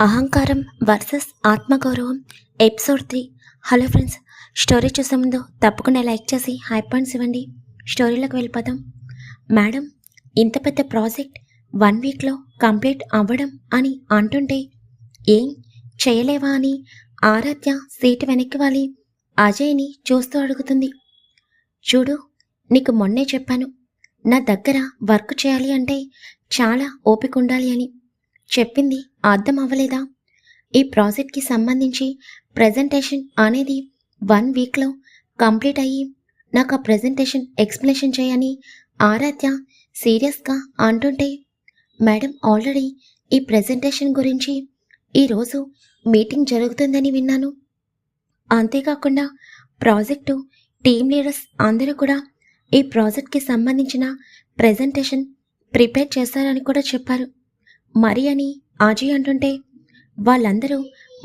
అహంకారం వర్సెస్ ఆత్మగౌరవం episode 3. Hello friends, story చూసే ముందు తప్పకుండా లైక్ చేసి హై పాయింట్స్ ఇవ్వండి. స్టోరీలోకి వెళ్ళిపోదాం. మేడం, ఇంత పెద్ద ప్రాజెక్ట్ 1 వీక్లో కంప్లీట్ అవ్వడం అని అంటుంటే ఏం చేయలేవా అని ఆరాధ్య సీటు వెనక్కి వాలి అజయ్ని చూస్తూ అడుగుతుంది. చూడు, నీకు మొన్నే చెప్పాను, నా దగ్గర వర్క్ చేయాలి అంటే చాలా ఓపిక ఉండాలి అని. చెప్పింది అర్థం అవ్వలేదా? ఈ ప్రాజెక్ట్కి సంబంధించి ప్రజెంటేషన్ అనేది 1 వీక్లో కంప్లీట్ అయ్యి నాకు ఆ ప్రజెంటేషన్ ఎక్స్ప్లెనేషన్ చేయని ఆరాధ్య సీరియస్గా అంటుంటే, మేడం ఆల్రెడీ ఈ ప్రజెంటేషన్ గురించి ఈరోజు మీటింగ్ జరుగుతుందని విన్నాను. అంతేకాకుండా ప్రాజెక్టు టీమ్ లీడర్స్ అందరూ కూడా ఈ ప్రాజెక్ట్కి సంబంధించిన ప్రజెంటేషన్ ప్రిపేర్ చేస్తారని కూడా చెప్పారు. మరి అని అజయ్ అంటుంటే, వాళ్ళందరూ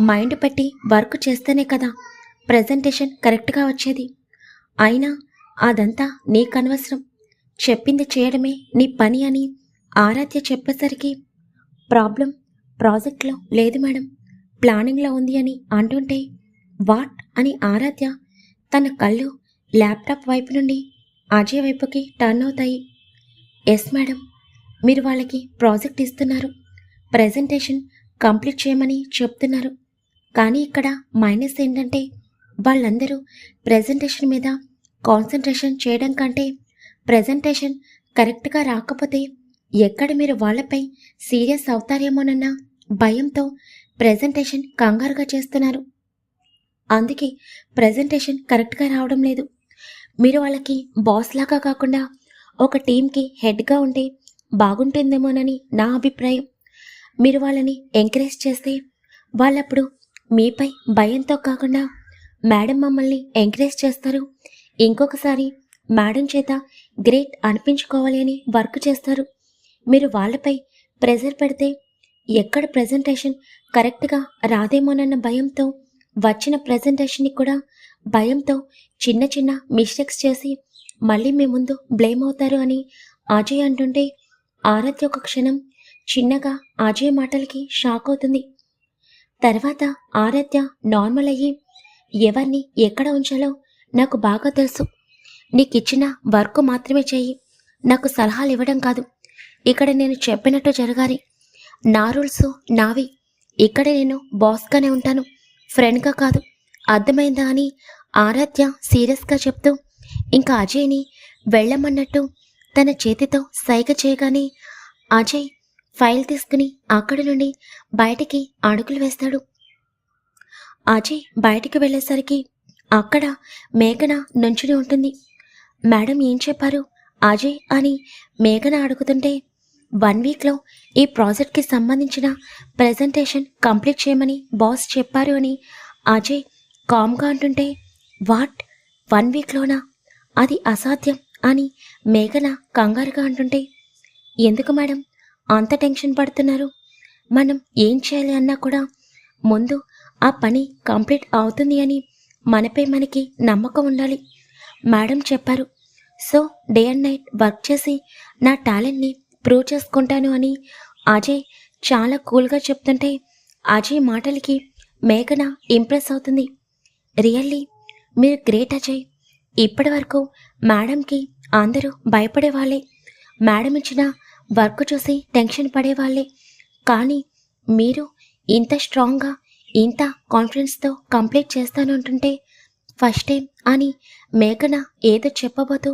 మైండ్ పెట్టి వర్క్ చేస్తేనే కదా ప్రజెంటేషన్ కరెక్ట్గా వచ్చేది. అయినా అదంతా నీకు అనవసరం, చెప్పింది చేయడమే నీ పని అని ఆరాధ్య చెప్పేసరికి, ప్రాబ్లం ప్రాజెక్ట్లో లేదు మేడం, ప్లానింగ్లో ఉంది అని అంటుంటే, వాట్ అని ఆరాధ్య తన కళ్ళు ల్యాప్టాప్ వైపు నుండి అజయ్ వైపుకి టర్న్ అవుతాయి. ఎస్ మేడం, మీరు వాళ్ళకి ప్రాజెక్ట్ ఇస్తున్నారు, ప్రజెంటేషన్ కంప్లీట్ చేయమని చెప్తున్నారు. కానీ ఇక్కడ మైనస్ ఏంటంటే, వాళ్ళందరూ ప్రజెంటేషన్ మీద కాన్సన్ట్రేషన్ చేయడం కంటే ప్రజెంటేషన్ కరెక్ట్గా రాకపోతే ఎక్కడ మీరు వాళ్ళపై సీరియస్ అవుతారేమోనన్న భయంతో ప్రజెంటేషన్ కంగారుగా చేస్తున్నారు. అందుకే ప్రజెంటేషన్ కరెక్ట్గా రావడం లేదు. మీరు వాళ్ళకి బాస్ లాగా కాకుండా ఒక టీంకి హెడ్గా ఉంటే బాగుంటుందేమోనని నా అభిప్రాయం. మీరు వాళ్ళని ఎంకరేజ్ చేస్తే వాళ్ళప్పుడు మీపై భయంతో కాకుండా మేడం మమ్మల్ని ఎంకరేజ్ చేస్తారు, ఇంకొకసారి మేడం చేత గ్రేట్ అనిపించుకోవాలి అని వర్క్ చేస్తారు. మీరు వాళ్ళపై ప్రెజర్ పెడితే ఎక్కడ ప్రజెంటేషన్ కరెక్ట్గా రాదేమోనన్న భయంతో వచ్చిన ప్రజెంటేషన్ని కూడా భయంతో చిన్న చిన్న మిస్టేక్స్ చేసి మళ్ళీ మీ ముందు బ్లేమ్ అవుతారు అని అజయ్ అంటుంటే, ఆరాధ్య ఒక క్షణం చిన్నగా అజయ్ మాటలకి షాక్ అవుతుంది. తర్వాత ఆరాధ్య నార్మల్ అయ్యి, ఎవరిని ఎక్కడ ఉంచాలో నాకు బాగా తెలుసు, నీకిచ్చిన వర్క్ మాత్రమే చెయ్యి, నాకు సలహాలు ఇవ్వడం కాదు, ఇక్కడ నేను చెప్పినట్టు జరగాలి, నా రూల్స్ నావి, ఇక్కడ నేను బాస్గానే ఉంటాను, ఫ్రెండ్గా కాదు, అర్థమైందా అని ఆరాధ్య సీరియస్గా చెప్తూ ఇంకా అజయ్ని వెళ్ళమన్నట్టు తన చేతితో సైగ చేయగానే అజయ్ ఫైల్ తీసుకుని అక్కడి నుండి బయటికి అడుగులు వేస్తాడు. అజయ్ బయటికి వెళ్ళేసరికి అక్కడ మేఘన నుంచుని ఉంటుంది. మేడం ఏం చెప్పారు అజయ్ అని మేఘన అడుగుతుంటే, 1 వీక్లో ఈ ప్రాజెక్ట్కి సంబంధించిన ప్రజెంటేషన్ కంప్లీట్ చేయమని బాస్ చెప్పారు అని అజయ్ కామ్గా అంటుంటే, వాట్ 1 వీక్లోనా, అది అసాధ్యం అని మేఘన కంగారుగా అంటుంటే, ఎందుకు మేడం అంత టెన్షన్ పడుతున్నారు, మనం ఏం చేయాలి అన్నా కూడా ముందు ఆ పని కంప్లీట్ అవుతుంది అని మనపై మనకి నమ్మకం ఉండాలి. మేడం చెప్పారు, so day and night work చేసి నా టాలెంట్ని ప్రూవ్ చేసుకుంటాను అని అజయ్ చాలా కూల్గా చెప్తుంటే, అజయ్ మాటలకి మేఘన ఇంప్రెస్ అవుతుంది. రియల్లీ మీరు గ్రేట్ అజయ్, ఇప్పటి వరకు మేడంకి అందరూ భయపడేవాళ్ళే, మేడం ఇచ్చిన వర్క్ చూసి టెన్షన్ పడేవాళ్ళే, కానీ మీరు ఇంత స్ట్రాంగ్గా ఇంత కాన్ఫిడెన్స్తో కంప్లీట్ చేస్తాను అంటుంటే ఫస్ట్ టైం అని మేఘన ఏదో చెప్పబోతూ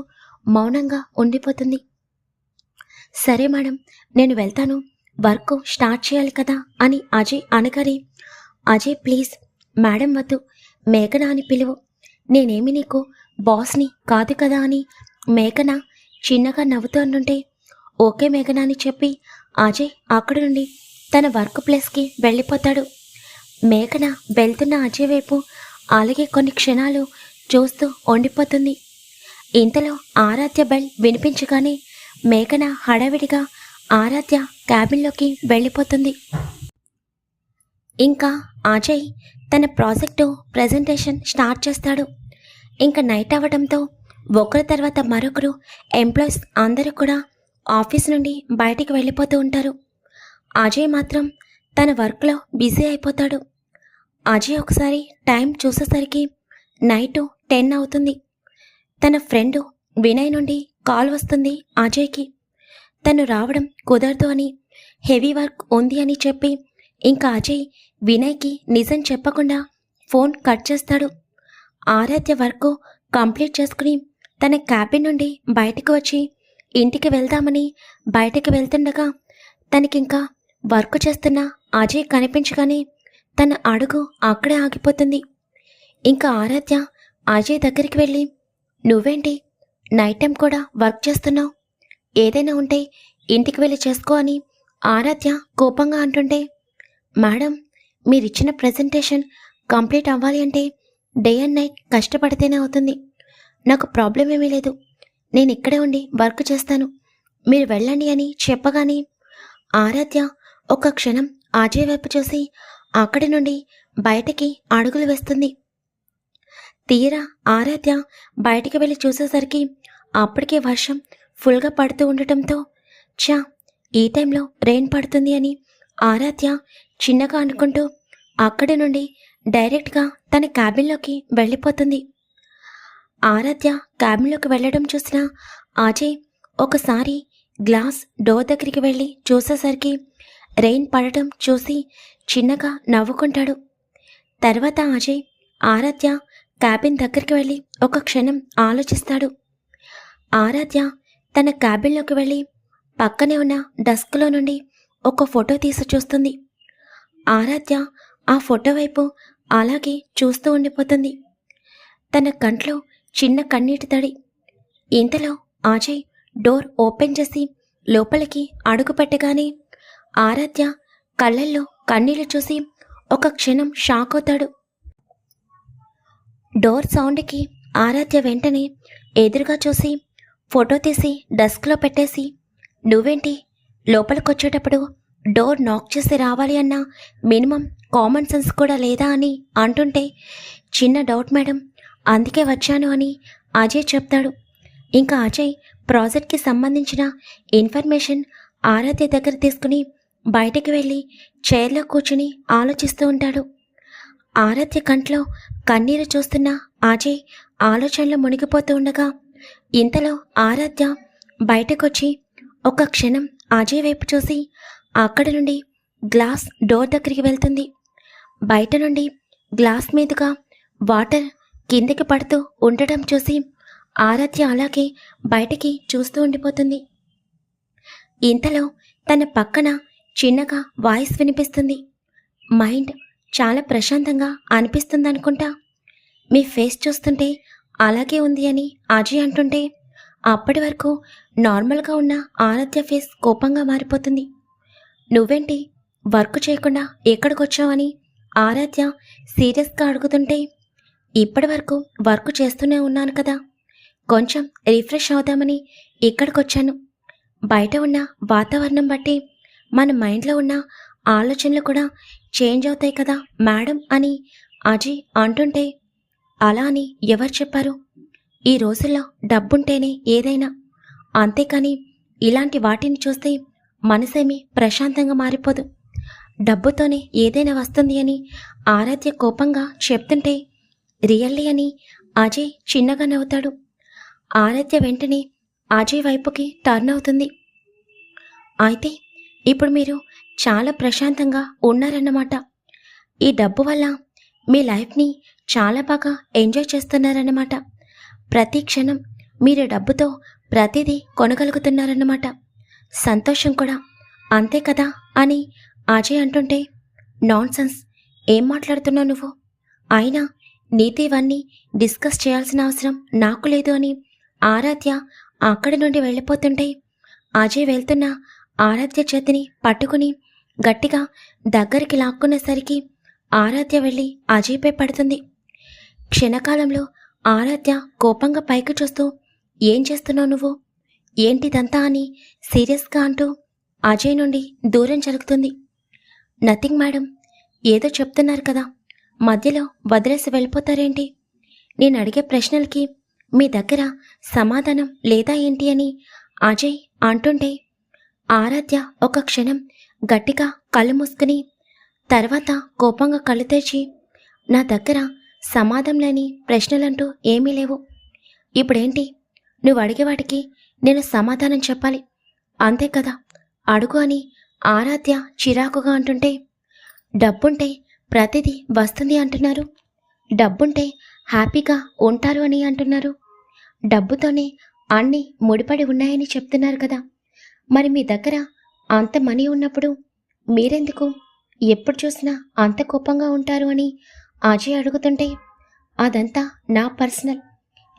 మౌనంగా ఉండిపోతుంది. సరే మేడం, నేను వెళ్తాను, వర్క్ స్టార్ట్ చేయాలి కదా అని అజయ్ అనగానే, అజయ్ ప్లీజ్ మేడం వద్దు, మేఘన అని పిలువు, నేనేమి నీకు బాస్ని కాదు కదా అని మేఘన చిన్నగా నవ్వుతూ అంటుంటే, ఓకే మేఘన అని చెప్పి అజయ్ అక్కడి నుండి తన వర్క్ ప్లేస్కి వెళ్ళిపోతాడు. మేఘన వెళ్తున్న అజయ్ వైపు అలాగే కొన్ని క్షణాలు చూస్తూ ఉండిపోతుంది. ఇంతలో ఆరాధ్య బెల్ వినిపించగానే మేఘన హడావిడిగా ఆరాధ్య క్యాబిన్లోకి వెళ్ళిపోతుంది. ఇంకా అజయ్ తన ప్రాజెక్టు ప్రజెంటేషన్ స్టార్ట్ చేస్తాడు. ఇంకా నైట్ అవ్వడంతో ఒకరి తర్వాత మరొకరు ఎంప్లాయీస్ అందరూ కూడా ఆఫీస్ నుండి బయటికి వెళ్ళిపోతూ ఉంటారు. అజయ్ మాత్రం తన వర్క్లో బిజీ అయిపోతాడు. అజయ్ ఒకసారి టైం చూసేసరికి నైట్ 10 అవుతుంది. తన ఫ్రెండ్ వినయ్ నుండి కాల్ వస్తుంది అజయ్కి. తను రావడం కుదరదు అని, హెవీ వర్క్ ఉంది అని చెప్పి ఇంకా అజయ్ వినయ్కి నిజం చెప్పకుండా ఫోన్ కట్ చేస్తాడు. ఆరాధ్య వర్క్ కంప్లీట్ చేసుకుని తన క్యాబిన్ నుండి బయటకు వచ్చి ఇంటికి వెళ్దామని బయటకు వెళ్తుండగా తనకింకా వర్క్ చేస్తున్న అజయ్ కనిపించగానే తన అడుగు అక్కడే ఆగిపోతుంది. ఇంకా ఆరాధ్య అజయ్ దగ్గరికి వెళ్ళి, నువ్వేంటి నైట్ టైం కూడా వర్క్ చేస్తున్నావు? ఏదైనా ఉంటే ఇంటికి వెళ్ళి చేసుకో అని ఆరాధ్య కోపంగా అంటుంటే, మేడం, మీరిచ్చిన ప్రెజెంటేషన్ కంప్లీట్ అవ్వాలి అంటే డే అండ్ నైట్ కష్టపడితేనే అవుతుంది. నాకు ప్రాబ్లం ఏమీ లేదు, నేను ఇక్కడే ఉండి వర్క్ చేస్తాను, మీరు వెళ్ళండి అని చెప్పగానే ఆరాధ్య ఒక క్షణం అజయ్ వైపు చూసి అక్కడి నుండి బయటికి అడుగులు వేస్తుంది. తీరా ఆరాధ్య బయటికి వెళ్ళి చూసేసరికి అప్పటికే వర్షం ఫుల్గా పడుతూ ఉండటంతో, ఛా, ఈ టైంలో రెయిన్ పడుతుంది అని ఆరాధ్య చిన్నగా అనుకుంటూ అక్కడి నుండి డైరెక్ట్గా తన క్యాబిన్లోకి వెళ్ళిపోతుంది. ఆరాధ్య క్యాబిన్లోకి వెళ్ళడం చూసిన అజయ్ ఒకసారి గ్లాస్ డోర్ దగ్గరికి వెళ్ళి చూసేసరికి రెయిన్ పడటం చూసి చిన్నగా నవ్వుకుంటాడు. తర్వాత అజయ్ ఆరాధ్య క్యాబిన్ దగ్గరికి వెళ్ళి ఒక క్షణం ఆలోచిస్తాడు. ఆరాధ్య తన క్యాబిన్లోకి వెళ్ళి పక్కనే ఉన్న డస్క్లో నుండి ఒక ఫోటో తీసి చూస్తుంది. ఆరాధ్య ఆ ఫోటో వైపు అలాగే చూస్తూ ఉండిపోతుంది. తన కంట్లో చిన్న కన్నీటి తడి. ఇంతలో అజయ్ డోర్ ఓపెన్ చేసి లోపలికి అడుగు పెట్టగానే ఆరాధ్య కళ్ళల్లో కన్నీళ్లు చూసి ఒక క్షణం షాక్ అవుతాడు. డోర్ సౌండ్కి ఆరాధ్య వెంటనే ఎదురుగా చూసి ఫోటో తీసి డస్క్లో పెట్టేసి, నువ్వేంటి లోపలికొచ్చేటప్పుడు డోర్ నాక్ చేసి రావాలి అన్న మినిమం కామన్ సెన్స్ కూడా లేదా అని అంటుంటే, చిన్న డౌట్ మేడం, అందుకే వచ్చాను అని అజయ్ చెప్తాడు. ఇంకా అజయ్ ప్రాజెక్ట్కి సంబంధించిన ఇన్ఫర్మేషన్ ఆరాధ్య దగ్గర తీసుకుని బయటికి వెళ్ళి చైర్లో కూర్చుని ఆలోచిస్తూ ఉంటాడు. ఆరాధ్య కంట్లో కన్నీరు చూస్తున్న అజయ్ ఆలోచనలో మునిగిపోతూ ఉండగా ఇంతలో ఆరాధ్య బయటకొచ్చి ఒక క్షణం అజయ్ వైపు చూసి అక్కడి నుండి గ్లాస్ డోర్ దగ్గరికి వెళ్తుంది. బయట నుండి గ్లాస్ మీదుగా వాటర్ కిందికి పడుతూ ఉండటం చూసి ఆరాధ్య అలాగే బయటికి చూస్తూ ఉండిపోతుంది. ఇంతలో తన పక్కన చిన్నగా వాయిస్ వినిపిస్తుంది. మైండ్ చాలా ప్రశాంతంగా అనిపిస్తుంది అనుకుంటా, మీ ఫేస్ చూస్తుంటే అలాగే ఉంది అని అజయ్ అంటుంటే అప్పటి వరకు నార్మల్గా ఉన్న ఆరాధ్య ఫేస్ కోపంగా మారిపోతుంది. నువ్వేంటి వర్క్ చేయకుండా ఎక్కడికొచ్చావని ఆరాధ్య సీరియస్గా అడుగుతుంటే, ఇప్పటి వరకు వర్క్ చేస్తూనే ఉన్నాను కదా, కొంచెం రిఫ్రెష్ అవుదామని ఇక్కడికొచ్చాను. బయట ఉన్న వాతావరణం బట్టి మన మైండ్లో ఉన్న ఆలోచనలు కూడా చేంజ్ అవుతాయి కదా మేడం అని అజయ్ అంటుంటే, అలా అని ఎవరు చెప్పారు? ఈ రోజుల్లో డబ్బుంటేనే ఏదైనా, అంతేకాని ఇలాంటి వాటిని చూస్తే మనసేమీ ప్రశాంతంగా మారిపోదు. డబ్బుతోనే ఏదైనా వస్తుంది అని ఆరాధ్య కోపంగా చెప్తుంటే, రియల్లీ అని అజయ్ చిన్నగా నవ్వుతాడు. ఆరాధ్య వెంటనే అజయ్ వైపుకి టర్న్ అవుతుంది. అయితే ఇప్పుడు మీరు చాలా ప్రశాంతంగా ఉన్నారన్నమాట. ఈ డబ్బు వల్ల మీ లైఫ్ని చాలా బాగా ఎంజాయ్ చేస్తున్నారన్నమాట. ప్రతి క్షణం మీరు డబ్బుతో ప్రతిదీ కొనగలుగుతున్నారన్నమాట. సంతోషం కూడా అంతే కదా అని అజయ్ అంటుంటే, నాన్సెన్స్, ఏం మాట్లాడుతున్నావు నువ్వు? అయినా నీతో ఇవన్నీ డిస్కస్ చేయాల్సిన అవసరం నాకు లేదు అని ఆరాధ్య అక్కడి నుండి వెళ్ళిపోతుంటే అజయ్ వెళ్తున్న ఆరాధ్య చేతిని పట్టుకుని గట్టిగా దగ్గరికి లాక్కునేసరికి ఆరాధ్య వెళ్ళి అజయ్పై పడుతుంది. క్షణకాలంలో ఆరాధ్య కోపంగా పైకి చూస్తూ, ఏం చేస్తున్నావు నువ్వు? ఏంటిదంతా అని సీరియస్గా అంటూ అజయ్ నుండి దూరం జరుగుతుంది. నథింగ్ మేడం, ఏదో చెప్తున్నారు కదా, మధ్యలో వదిలేసి వెళ్ళిపోతారేంటి? నేను అడిగే ప్రశ్నలకి మీ దగ్గర సమాధానం లేదా ఏంటి అని అజయ్ అంటుంటే ఆరాధ్య ఒక క్షణం గట్టిగా కళ్ళు మూసుకుని తర్వాత కోపంగా కళ్ళు తెరిచి, నా దగ్గర సమాధానం లేని ప్రశ్నలంటూ ఏమీ లేవు. ఇప్పుడేంటి? నువ్వు అడిగే వాటికి నేను సమాధానం చెప్పాలి అంతే కదా, అడుగు అని ఆరాధ్య చిరాకుగా అంటుంటే, డబ్బుంటే ప్రతిదీ వస్తుంది అంటున్నారు, డబ్బుంటే హ్యాపీగా ఉంటారు అని అంటున్నారు, డబ్బుతోనే అన్నీ ముడిపడి ఉన్నాయని చెప్తున్నారు కదా. మరి మీ దగ్గర అంత మనీ ఉన్నప్పుడు మీరెందుకు ఎప్పుడు చూసినా అంత కోపంగా ఉంటారు అని అజయ్ అడుగుతుంటే, అదంతా నా పర్సనల్.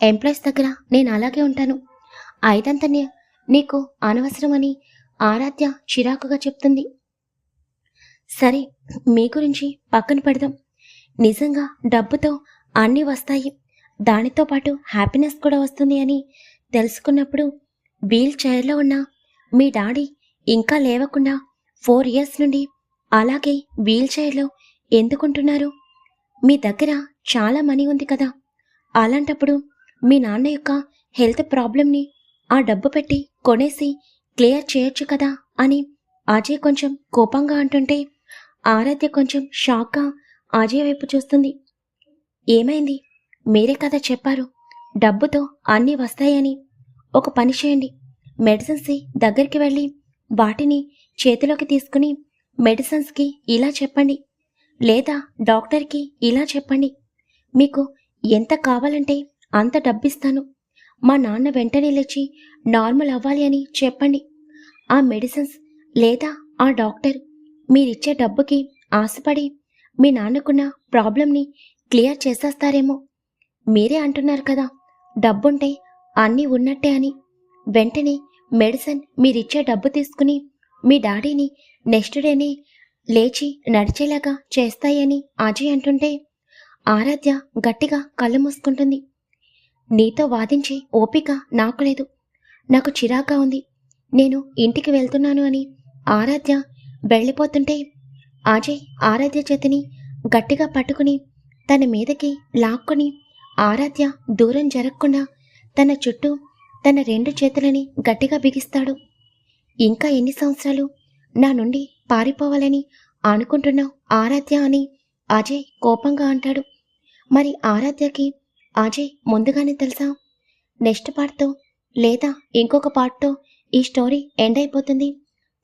ఎంప్లాయీస్ దగ్గర నేను అలాగే ఉంటాను. ఐదంతా నీకు అనవసరమని ఆరాధ్య చిరాకుగా చెప్తుంది. సరే, మీ గురించి పక్కన పెడదాం. నిజంగా డబ్బుతో అన్నీ వస్తాయి, దానితో పాటు హ్యాపీనెస్ కూడా వస్తుంది అని తెలుసుకున్నప్పుడు వీల్ చైర్లో ఉన్న మీ డాడీ ఇంకా లేవకుండా 4 ఇయర్స్ నుండి అలాగే వీల్ చైర్లో ఎందుకుంటున్నారు? మీ దగ్గర చాలా మనీ ఉంది కదా. అలాంటప్పుడు మీ నాన్న యొక్క హెల్త్ ప్రాబ్లంని ఆ డబ్బు పెట్టి కొనేసి క్లియర్ చేయొచ్చు కదా అని అజయ్ కొంచెం కోపంగా అంటుంటే, ఆరాధ్య కొంచెం షాక్గా అజయ్ వైపు చూస్తుంది. ఏమైంది? మీరే కదా చెప్పారు డబ్బుతో అన్నీ వస్తాయని. ఒక పని చేయండి, మెడిసిన్స్కి దగ్గరికి వెళ్ళి వాటిని చేతిలోకి తీసుకుని మెడిసిన్స్కి ఇలా చెప్పండి, లేదా డాక్టర్కి ఇలా చెప్పండి, మీకు ఎంత కావాలంటే అంత డబ్బిస్తాను, మా నాన్న వెంటనే లేచి నార్మల్ అవ్వాలి అని చెప్పండి. ఆ మెడిసిన్స్ లేదా ఆ డాక్టర్ మీరిచ్చే డబ్బుకి ఆశపడి మీ నాన్నకున్న ప్రాబ్లంని క్లియర్ చేసేస్తారేమో. మీరే అంటున్నారు కదా డబ్బుంటే అన్నీ ఉన్నట్టే అని. వెంటనే మెడిసిన్ మీరిచ్చే డబ్బు తీసుకుని మీ డాడీని నెక్స్ట్ డేనే లేచి నడిచేలాగా చేస్తాయని అజయ్ అంటుంటే, ఆరాధ్య గట్టిగా కళ్ళు మూసుకుంటుంది. నీతో వాదించే ఓపిక నాకు లేదు, నాకు చిరాగ్గా ఉంది, నేను ఇంటికి వెళ్తున్నాను అని ఆరాధ్య వెళ్ళిపోతుంటే, అజయ్ ఆరాధ్య చేతిని గట్టిగా పట్టుకుని తన మీదకి లాక్కొని ఆరాధ్య దూరం జరగకుండా తన చుట్టూ తన 2 చేతులని గట్టిగా బిగిస్తాడు. ఇంకా ఎన్ని సంవత్సరాలు నా నుండి పారిపోవాలని అనుకుంటున్నావు ఆరాధ్య అని అజయ్ కోపంగా అంటాడు. మరి ఆరాధ్యకి అజయ్ ముందుగానే తెలుసా? నెక్స్ట్ పార్ట్తో లేదా ఇంకొక పార్ట్తో ఈ స్టోరీ ఎండ్ అయిపోతుంది.